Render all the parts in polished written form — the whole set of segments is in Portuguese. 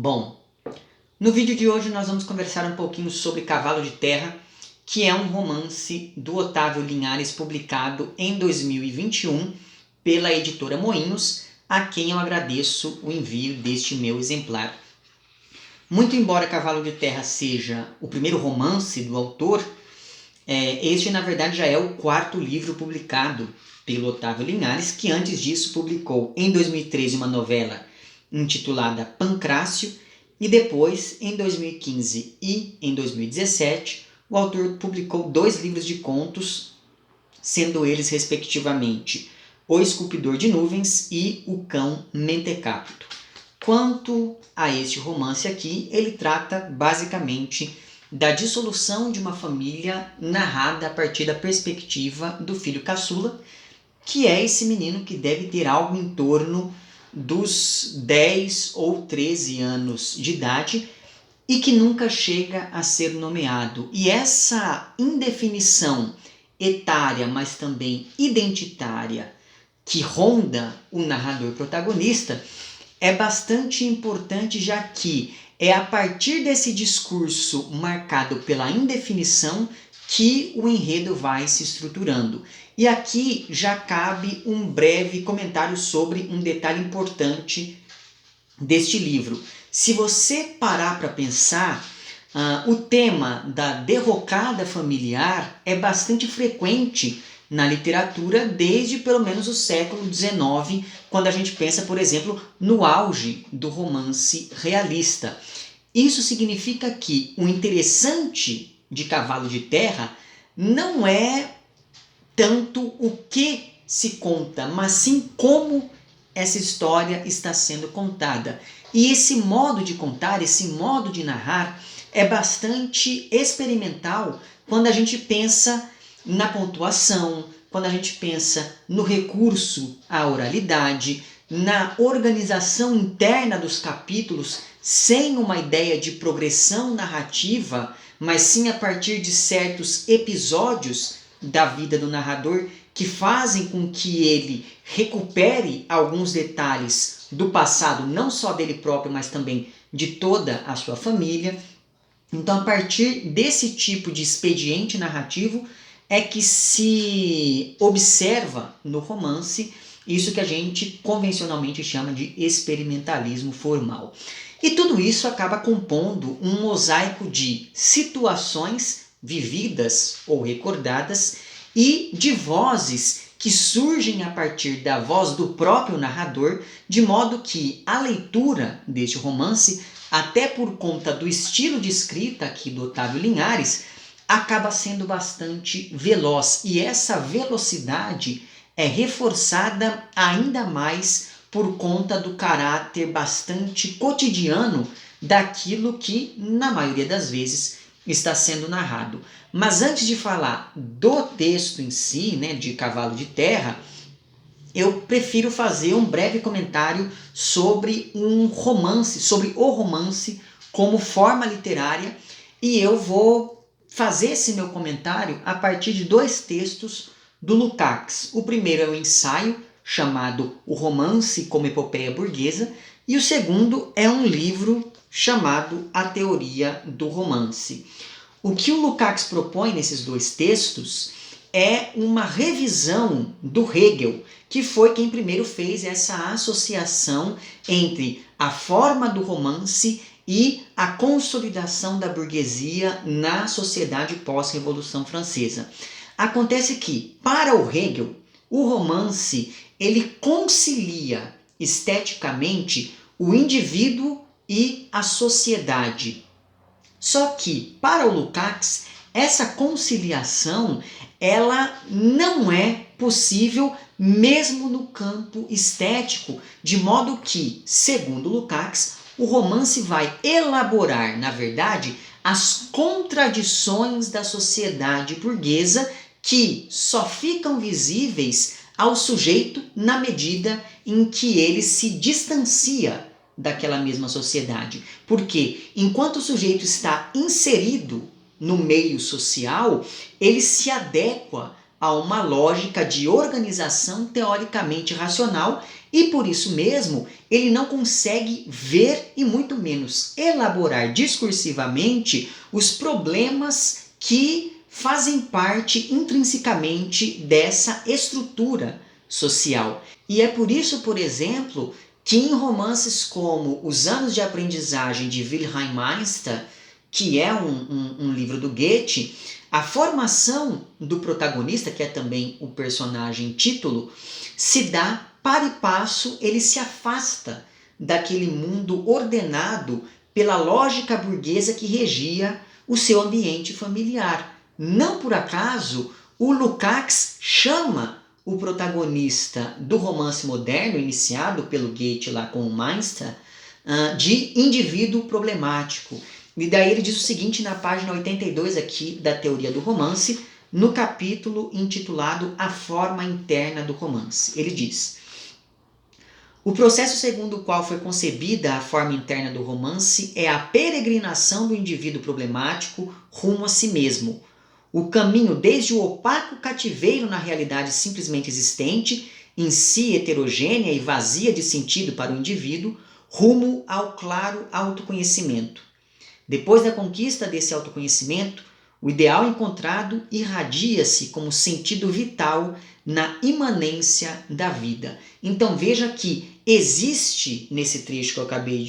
Bom, no vídeo de hoje nós vamos conversar um pouquinho sobre Cavalo de Terra, que é um romance do Otávio Linhares publicado em 2021 pela editora Moinhos, a quem eu agradeço o envio deste meu exemplar. Muito embora Cavalo de Terra seja o primeiro romance do autor, este na verdade já é o quarto livro publicado pelo Otávio Linhares, que antes disso publicou em 2013 uma novela intitulada Pancrácio, e depois, em 2015 e em 2017, o autor publicou 2 livros de contos, sendo eles respectivamente O Esculpidor de Nuvens e O Cão Mentecapto. Quanto a este romance aqui, ele trata basicamente da dissolução de uma família narrada a partir da perspectiva do filho caçula, que é esse menino que deve ter algo em torno dos 10 ou 13 anos de idade e que nunca chega a ser nomeado. E essa indefinição etária, mas também identitária, que ronda o narrador protagonista, é bastante importante, já que é a partir desse discurso marcado pela indefinição que o enredo vai se estruturando. E aqui já cabe um breve comentário sobre um detalhe importante deste livro. Se você parar para pensar, o tema da derrocada familiar é bastante frequente na literatura desde pelo menos o século XIX, quando a gente pensa, por exemplo, no auge do romance realista. Isso significa que o interessante de Cavalo de Terra não é tanto o que se conta, mas sim como essa história está sendo contada. E esse modo de contar, esse modo de narrar é bastante experimental quando a gente pensa na pontuação, quando a gente pensa no recurso à oralidade, na organização interna dos capítulos, sem uma ideia de progressão narrativa, mas sim a partir de certos episódios da vida do narrador que fazem com que ele recupere alguns detalhes do passado, não só dele próprio, mas também de toda a sua família. Então, a partir desse tipo de expediente narrativo é que se observa no romance isso que a gente convencionalmente chama de experimentalismo formal. E tudo isso acaba compondo um mosaico de situações vividas ou recordadas e de vozes que surgem a partir da voz do próprio narrador, de modo que a leitura deste romance, até por conta do estilo de escrita aqui do Otávio Linhares, acaba sendo bastante veloz. E essa velocidade é reforçada ainda mais por conta do caráter bastante cotidiano daquilo que, na maioria das vezes, está sendo narrado. Mas antes de falar do texto em si, de Cavalo de Terra, eu prefiro fazer um breve comentário sobre um romance, sobre o romance como forma literária, e eu vou fazer esse meu comentário a partir de 2 textos do Lukács. O primeiro é um ensaio chamado O Romance como Epopeia Burguesa, e o segundo é um livro chamado A Teoria do Romance. O que o Lukács propõe nesses 2 textos é uma revisão do Hegel, que foi quem primeiro fez essa associação entre a forma do romance e a consolidação da burguesia na sociedade pós-Revolução Francesa. Acontece que, para o Hegel, o romance ele concilia esteticamente o indivíduo e a sociedade. Só que, para o Lukács, essa conciliação ela não é possível mesmo no campo estético, de modo que, segundo Lukács, o romance vai elaborar, na verdade, as contradições da sociedade burguesa que só ficam visíveis ao sujeito na medida em que ele se distancia daquela mesma sociedade. Porque enquanto o sujeito está inserido no meio social, ele se adequa a uma lógica de organização teoricamente racional E por isso mesmo, ele não consegue ver e muito menos elaborar discursivamente os problemas que fazem parte intrinsecamente dessa estrutura social. E é por isso, por exemplo, que em romances como Os Anos de Aprendizagem de Wilhelm Meister, que é um livro do Goethe, a formação do protagonista, que é também o personagem título, se dá para e passo, ele se afasta daquele mundo ordenado pela lógica burguesa que regia o seu ambiente familiar. Não por acaso, o Lukács chama o protagonista do romance moderno, iniciado pelo Goethe lá com o Meister, de indivíduo problemático. E daí ele diz o seguinte na página 82 aqui da Teoria do Romance, no capítulo intitulado A Forma Interna do Romance. Ele diz: o processo segundo o qual foi concebida a forma interna do romance é a peregrinação do indivíduo problemático rumo a si mesmo. O caminho desde o opaco cativeiro na realidade simplesmente existente, em si heterogênea e vazia de sentido para o indivíduo, rumo ao claro autoconhecimento. Depois da conquista desse autoconhecimento, o ideal encontrado irradia-se como sentido vital na imanência da vida. Então veja que existe, nesse trecho que eu acabei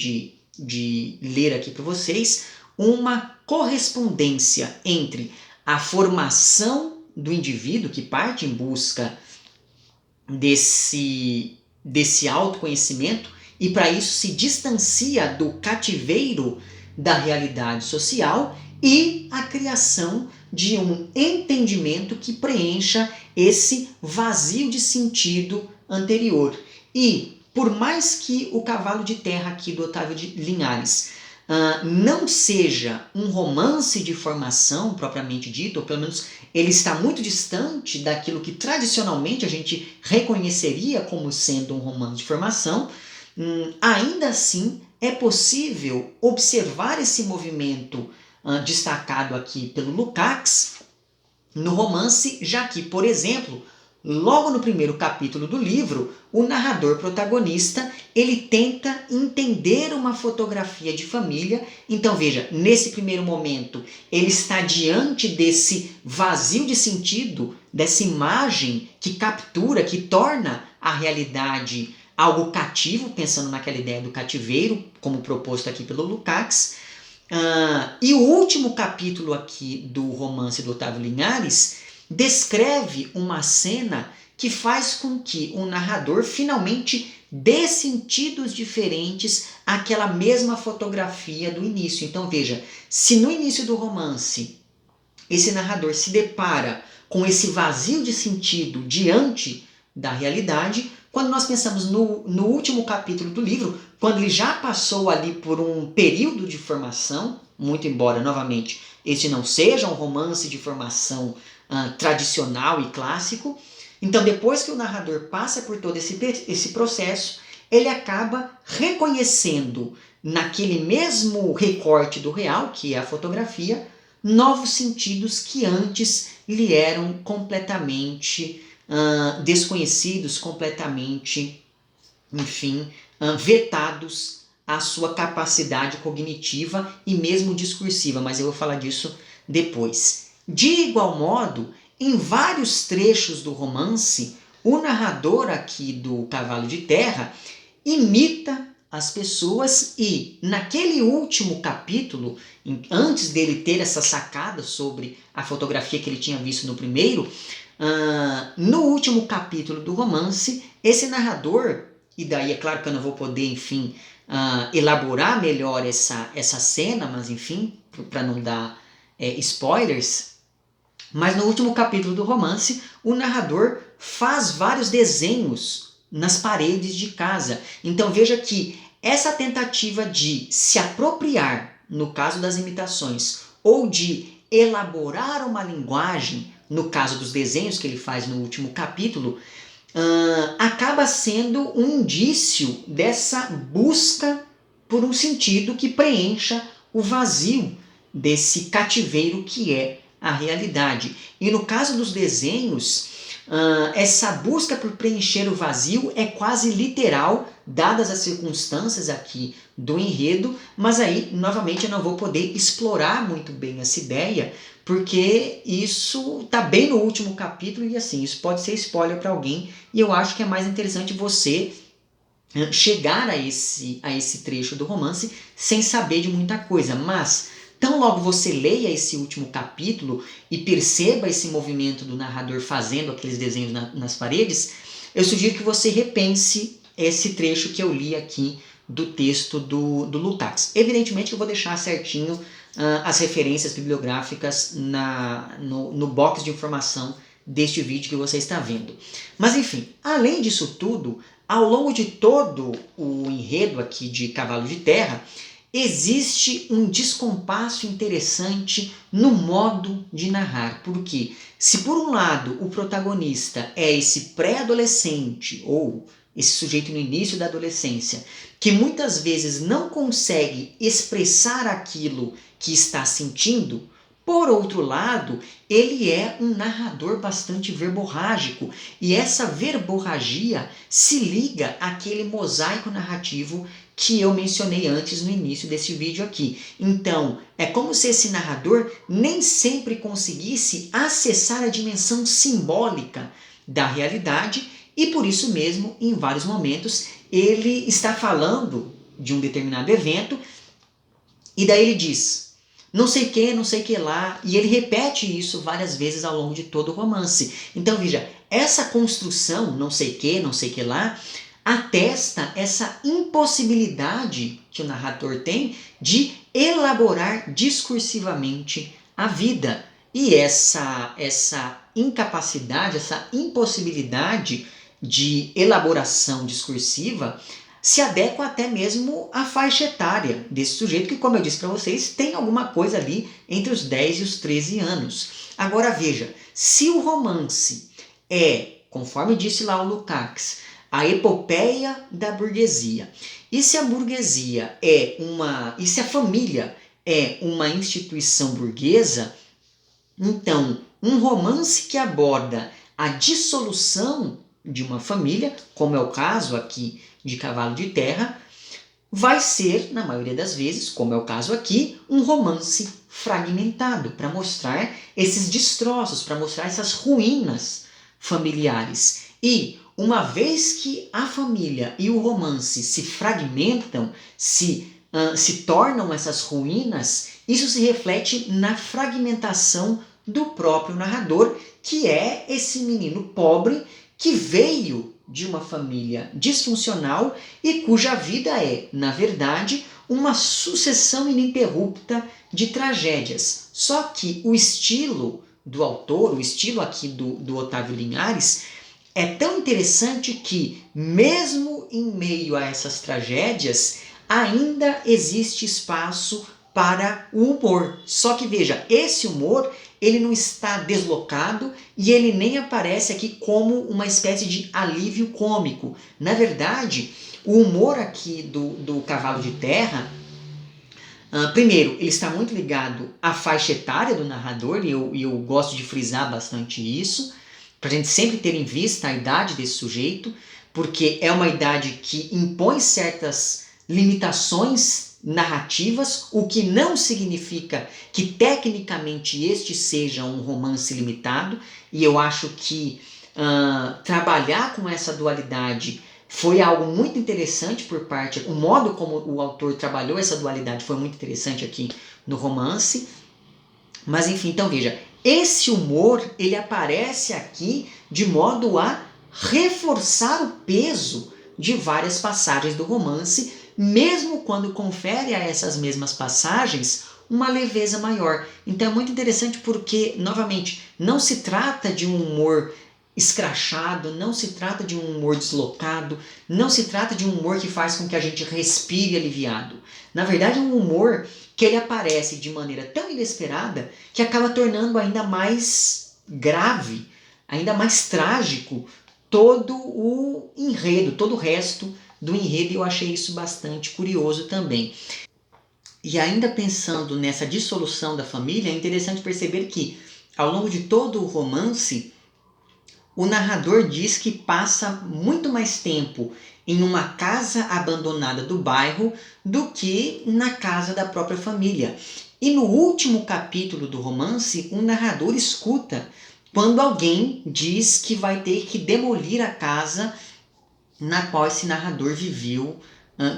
de ler aqui para vocês, uma correspondência entre a formação do indivíduo, que parte em busca desse autoconhecimento, e para isso se distancia do cativeiro da realidade social, e a criação de um entendimento que preencha esse vazio de sentido anterior. E por mais que O Cavalo de Terra aqui do Otávio de Linhares não seja um romance de formação propriamente dito, ou pelo menos ele está muito distante daquilo que tradicionalmente a gente reconheceria como sendo um romance de formação, ainda assim é possível observar esse movimento destacado aqui pelo Lukács no romance, já que, por exemplo, logo no primeiro capítulo do livro, o narrador protagonista ele tenta entender uma fotografia de família. Então veja, nesse primeiro momento ele está diante desse vazio de sentido, dessa imagem que captura, que torna a realidade algo cativo, pensando naquela ideia do cativeiro, como proposto aqui pelo Lukács. E o último capítulo aqui do romance do Otávio Linhares descreve uma cena que faz com que o narrador finalmente dê sentidos diferentes àquela mesma fotografia do início. Então veja, se no início do romance esse narrador se depara com esse vazio de sentido diante da realidade, quando nós pensamos no último capítulo do livro, quando ele já passou ali por um período de formação, muito embora, novamente, este não seja um romance de formação tradicional e clássico, então depois que o narrador passa por todo esse processo, ele acaba reconhecendo naquele mesmo recorte do real, que é a fotografia, novos sentidos que antes lhe eram completamente desconhecidos, completamente, enfim, vetados à sua capacidade cognitiva e mesmo discursiva, mas eu vou falar disso depois. De igual modo, em vários trechos do romance, o narrador aqui do Cavalo de Terra imita as pessoas e, naquele último capítulo, antes dele ter essa sacada sobre a fotografia que ele tinha visto no primeiro, no último capítulo do romance, esse narrador, e daí é claro que eu não vou poder, enfim, elaborar melhor essa cena, mas enfim, para não dar spoilers, mas no último capítulo do romance, o narrador faz vários desenhos nas paredes de casa. Então veja que essa tentativa de se apropriar, no caso das imitações, ou de elaborar uma linguagem, no caso dos desenhos que ele faz no último capítulo, acaba sendo um indício dessa busca por um sentido que preencha o vazio desse cativeiro que é a realidade. E no caso dos desenhos, Essa busca por preencher o vazio é quase literal, dadas as circunstâncias aqui do enredo, mas aí, novamente, eu não vou poder explorar muito bem essa ideia, porque isso está bem no último capítulo e assim, isso pode ser spoiler para alguém, e eu acho que é mais interessante você chegar a esse trecho do romance sem saber de muita coisa, mas tão logo você leia esse último capítulo e perceba esse movimento do narrador fazendo aqueles desenhos nas paredes, eu sugiro que você repense esse trecho que eu li aqui do texto do Lukács. Evidentemente eu vou deixar certinho as referências bibliográficas no box de informação deste vídeo que você está vendo. Mas enfim, além disso tudo, ao longo de todo o enredo aqui de Cavalo de Terra, existe um descompasso interessante no modo de narrar. Porque se por um lado o protagonista é esse pré-adolescente ou esse sujeito no início da adolescência, que muitas vezes não consegue expressar aquilo que está sentindo, por outro lado, ele é um narrador bastante verborrágico, e essa verborragia se liga àquele mosaico narrativo que eu mencionei antes no início desse vídeo aqui. Então, é como se esse narrador nem sempre conseguisse acessar a dimensão simbólica da realidade, e por isso mesmo, em vários momentos, ele está falando de um determinado evento, e daí ele diz: não sei que, não sei que lá, e ele repete isso várias vezes ao longo de todo o romance. Então veja, essa construção, não sei que lá, atesta essa impossibilidade que o narrador tem de elaborar discursivamente a vida. E essa incapacidade, essa impossibilidade de elaboração discursiva se adequa até mesmo à faixa etária desse sujeito, que, como eu disse para vocês, tem alguma coisa ali entre os 10 e os 13 anos. Agora veja, se o romance é, conforme disse lá o Lukács, a epopeia da burguesia, e se a burguesia e se a família é uma instituição burguesa, então um romance que aborda a dissolução de uma família, como é o caso aqui de Cavalo de Terra, vai ser, na maioria das vezes, como é o caso aqui, um romance fragmentado, para mostrar esses destroços, para mostrar essas ruínas familiares. E uma vez que a família e o romance se fragmentam, se tornam essas ruínas, isso se reflete na fragmentação do próprio narrador, que é esse menino pobre que veio de uma família disfuncional e cuja vida é, na verdade, uma sucessão ininterrupta de tragédias. Só que o estilo do autor, o estilo aqui do Otávio Linhares, é tão interessante que, mesmo em meio a essas tragédias, ainda existe espaço para o humor. Só que veja, esse humor ele não está deslocado e ele nem aparece aqui como uma espécie de alívio cômico. Na verdade, o humor aqui do Cavalo de Terra, primeiro, ele está muito ligado à faixa etária do narrador, e eu gosto de frisar bastante isso, para a gente sempre ter em vista a idade desse sujeito, porque é uma idade que impõe certas limitações narrativas, o que não significa que tecnicamente este seja um romance limitado, e eu acho que trabalhar com essa dualidade foi algo muito interessante por parte, o modo como o autor trabalhou essa dualidade foi muito interessante aqui no romance. Mas enfim, então veja, esse humor ele aparece aqui de modo a reforçar o peso de várias passagens do romance, mesmo quando confere a essas mesmas passagens uma leveza maior. Então é muito interessante porque, novamente, não se trata de um humor escrachado, não se trata de um humor deslocado, não se trata de um humor que faz com que a gente respire aliviado. Na verdade, é um humor que ele aparece de maneira tão inesperada que acaba tornando ainda mais grave, ainda mais trágico todo o enredo, todo o resto do enredo, e eu achei isso bastante curioso também. E ainda pensando nessa dissolução da família, é interessante perceber que, ao longo de todo o romance, o narrador diz que passa muito mais tempo em uma casa abandonada do bairro do que na casa da própria família. E no último capítulo do romance, o narrador escuta quando alguém diz que vai ter que demolir a casa na qual esse narrador viveu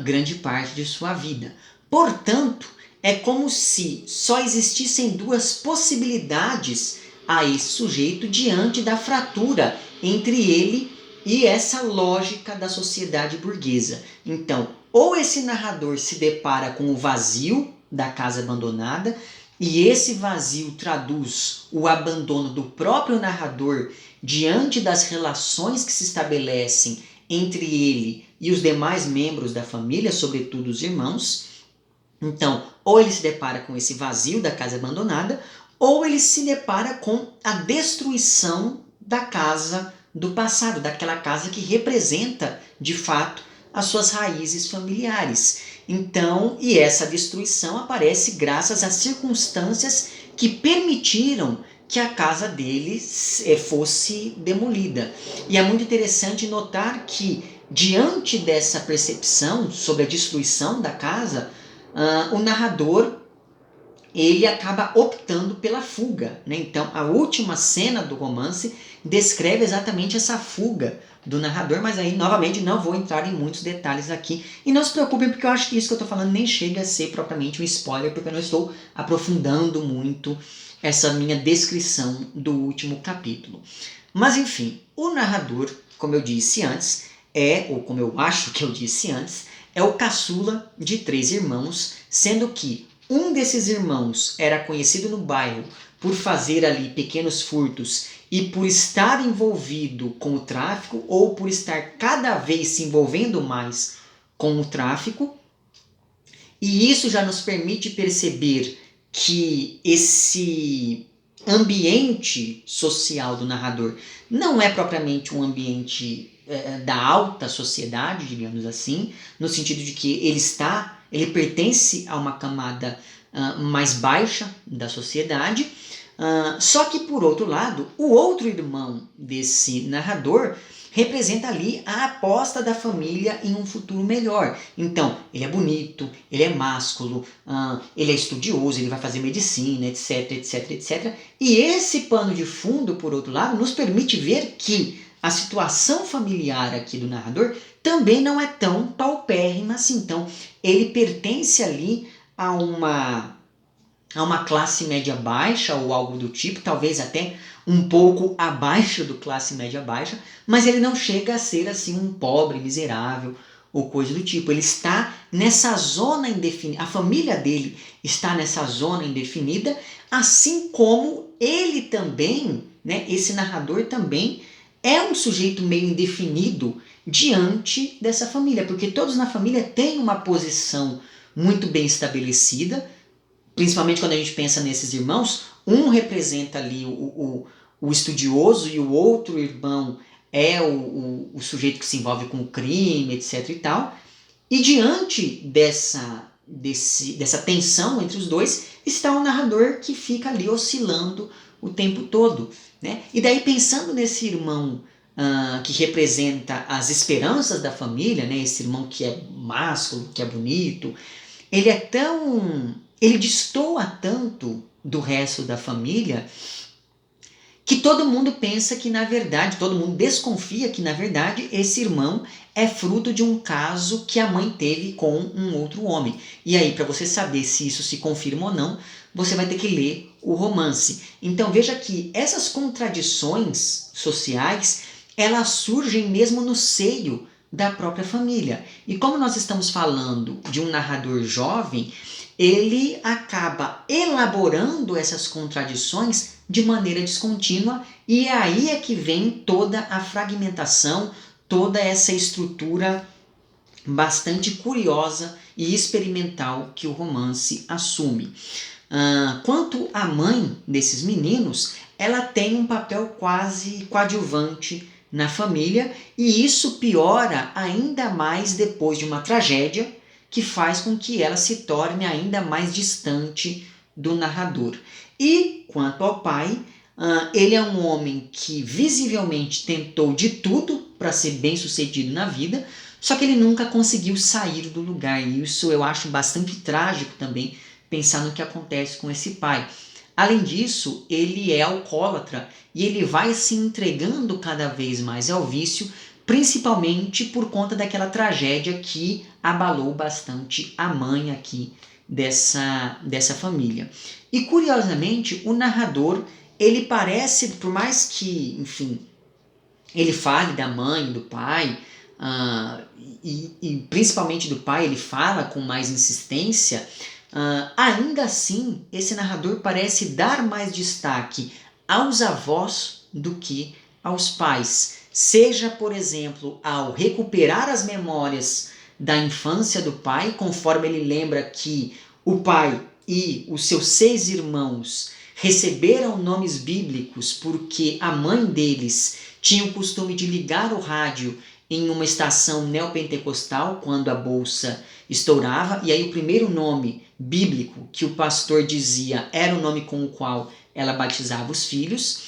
grande parte de sua vida. Portanto, é como se só existissem duas possibilidades a esse sujeito diante da fratura entre ele e essa lógica da sociedade burguesa. Então, ou esse narrador se depara com o vazio da casa abandonada, e esse vazio traduz o abandono do próprio narrador diante das relações que se estabelecem entre ele e os demais membros da família, sobretudo os irmãos. Então, ou ele se depara com esse vazio da casa abandonada, ou ele se depara com a destruição da casa do passado, daquela casa que representa, de fato, as suas raízes familiares. Então, e essa destruição aparece graças às circunstâncias que permitiram que a casa dele fosse demolida. E é muito interessante notar que, diante dessa percepção sobre a destruição da casa, o narrador ele acaba optando pela fuga, né? Então, a última cena do romance descreve exatamente essa fuga do narrador, mas aí, novamente, não vou entrar em muitos detalhes aqui. E não se preocupem, porque eu acho que isso que eu estou falando nem chega a ser propriamente um spoiler, porque eu não estou aprofundando muito essa minha descrição do último capítulo. Mas, enfim, o narrador, como eu disse antes, ou como eu acho que eu disse antes, é o caçula de 3 irmãos, sendo que um desses irmãos era conhecido no bairro por fazer ali pequenos furtos e por estar envolvido com o tráfico, ou por estar cada vez se envolvendo mais com o tráfico. E isso já nos permite perceber que esse ambiente social do narrador não é propriamente um ambiente da alta sociedade, digamos assim, no sentido de que ele pertence a uma camada mais baixa da sociedade. Só que, por outro lado, o outro irmão desse narrador representa ali a aposta da família em um futuro melhor. Então, ele é bonito, ele é másculo, ele é estudioso, ele vai fazer medicina, etc, etc, etc. E esse pano de fundo, por outro lado, nos permite ver que a situação familiar aqui do narrador também não é tão paupérrima assim. Então, ele pertence ali a uma classe média baixa ou algo do tipo, talvez até um pouco abaixo do classe média baixa, mas ele não chega a ser assim um pobre, miserável ou coisa do tipo. Ele está nessa zona indefinida, a família dele está nessa zona indefinida, assim como ele também, né, esse narrador também é um sujeito meio indefinido diante dessa família, porque todos na família têm uma posição muito bem estabelecida, principalmente quando a gente pensa nesses irmãos. Um representa ali o estudioso e o outro irmão é o sujeito que se envolve com o crime, etc e tal. E diante dessa tensão entre os dois, está o narrador que fica ali oscilando o tempo todo, né? E daí, pensando nesse irmão que representa as esperanças da família, né? Esse irmão que é másculo, que é bonito, ele destoa tanto do resto da família que todo mundo pensa que, na verdade, todo mundo desconfia que, na verdade, esse irmão é fruto de um caso que a mãe teve com um outro homem. E aí, para você saber se isso se confirma ou não, você vai ter que ler o romance. Então, veja que essas contradições sociais, elas surgem mesmo no seio da própria família. E como nós estamos falando de um narrador jovem, ele acaba elaborando essas contradições de maneira descontínua, e aí é que vem toda a fragmentação, toda essa estrutura bastante curiosa e experimental que o romance assume. Quanto à mãe desses meninos, ela tem um papel quase coadjuvante na família, e isso piora ainda mais depois de uma tragédia que faz com que ela se torne ainda mais distante do narrador. E quanto ao pai, Ele é um homem que visivelmente tentou de tudo para ser bem sucedido na vida, só que ele nunca conseguiu sair do lugar. E isso eu acho bastante trágico também, pensar no que acontece com esse pai. Além disso, ele é alcoólatra e ele vai se entregando cada vez mais ao vício, principalmente por conta daquela tragédia que abalou bastante a mãe aqui dessa família. E curiosamente, o narrador, ele parece, por mais que, enfim, ele fale da mãe, do pai, e principalmente do pai, ele fala com mais insistência, ainda assim, esse narrador parece dar mais destaque aos avós do que aos pais. Seja, por exemplo, ao recuperar as memórias da infância do pai, conforme ele lembra que o pai e os seus 6 irmãos receberam nomes bíblicos porque a mãe deles tinha o costume de ligar o rádio em uma estação neopentecostal quando a bolsa estourava, e aí o primeiro nome bíblico que o pastor dizia era o nome com o qual ela batizava os filhos,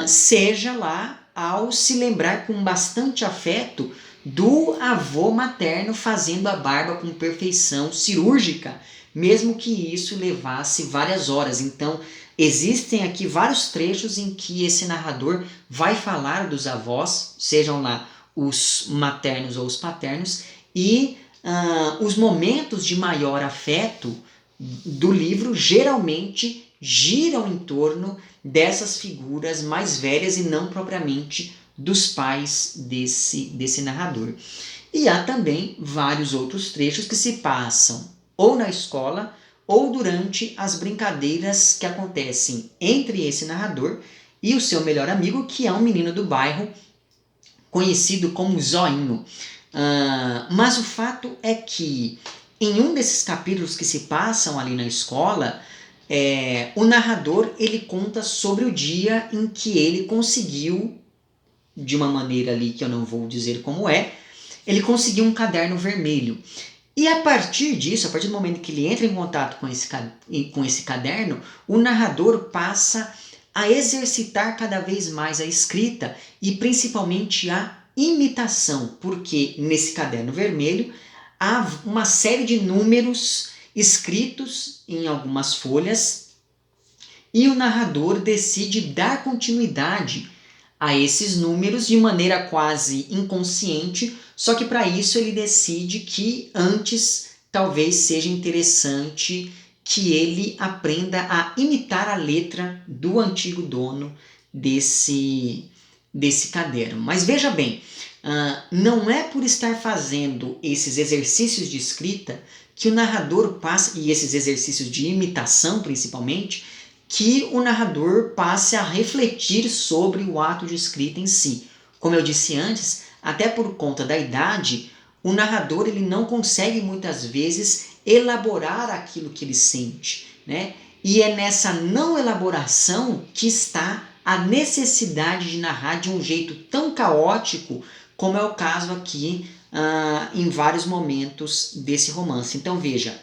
seja lá ao se lembrar com bastante afeto do avô materno fazendo a barba com perfeição cirúrgica, mesmo que isso levasse várias horas. Então, existem aqui vários trechos em que esse narrador vai falar dos avós, sejam lá os maternos ou os paternos, e os momentos de maior afeto do livro geralmente giram em torno dessas figuras mais velhas e não propriamente dos pais desse narrador. E há também vários outros trechos que se passam ou na escola ou durante as brincadeiras que acontecem entre esse narrador e o seu melhor amigo, que é um menino do bairro conhecido como Zoinho. Mas o fato é que em um desses capítulos que se passam ali na escola, o narrador ele conta sobre o dia em que ele conseguiu, de uma maneira ali que eu não vou dizer como ele conseguiu um caderno vermelho. E a partir disso, a partir do momento que ele entra em contato com esse caderno, o narrador passa a exercitar cada vez mais a escrita e principalmente a imitação, porque nesse caderno vermelho há uma série de números escritos em algumas folhas e o narrador decide dar continuidade a esses números de maneira quase inconsciente, só que para isso ele decide que antes talvez seja interessante que ele aprenda a imitar a letra do antigo dono desse caderno. Mas veja bem, não é por estar fazendo esses exercícios de escrita que o narrador passa, e esses exercícios de imitação principalmente, que o narrador passe a refletir sobre o ato de escrita em si. Como eu disse antes, até por conta da idade, o narrador ele não consegue muitas vezes elaborar aquilo que ele sente, né? E é nessa não elaboração que está a necessidade de narrar de um jeito tão caótico como é o caso aqui em vários momentos desse romance. Então veja,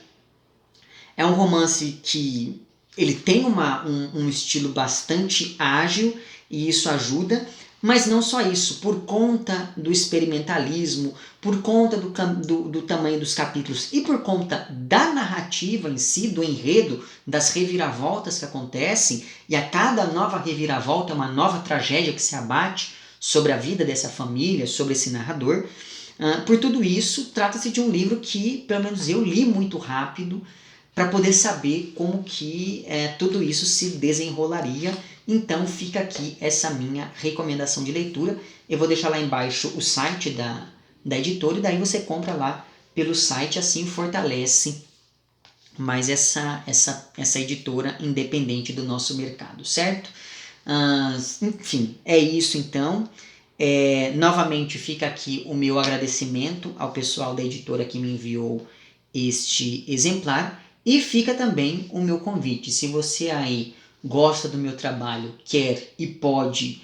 é um romance que ele tem um estilo bastante ágil e isso ajuda, mas não só isso, por conta do experimentalismo, por conta do tamanho dos capítulos e por conta da narrativa em si, do enredo, das reviravoltas que acontecem, e a cada nova reviravolta é uma nova tragédia que se abate sobre a vida dessa família, sobre esse narrador. Por tudo isso, trata-se de um livro que, pelo menos eu li muito rápido, para poder saber como que tudo isso se desenrolaria. Então fica aqui essa minha recomendação de leitura. Eu vou deixar lá embaixo o site da editora e daí você compra lá pelo site, assim fortalece mais essa editora independente do nosso mercado, certo? Enfim, é isso então. Novamente fica aqui o meu agradecimento ao pessoal da editora que me enviou este exemplar. E fica também o meu convite, se você aí gosta do meu trabalho, quer e pode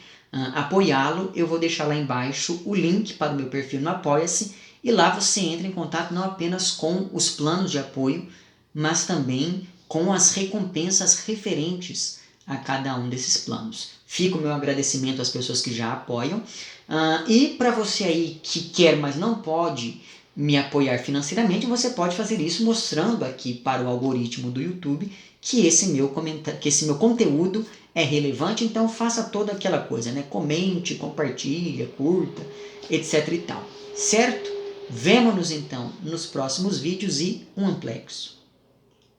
apoiá-lo, eu vou deixar lá embaixo o link para o meu perfil no Apoia-se e lá você entra em contato não apenas com os planos de apoio, mas também com as recompensas referentes a cada um desses planos. Fica o meu agradecimento às pessoas que já apoiam. E para você aí que quer, mas não pode me apoiar financeiramente, você pode fazer isso mostrando aqui para o algoritmo do YouTube que esse meu conteúdo é relevante. Então faça toda aquela coisa, né? Comente, compartilha, curta, etc e tal. Certo? Vemo-nos então nos próximos vídeos e um amplexo.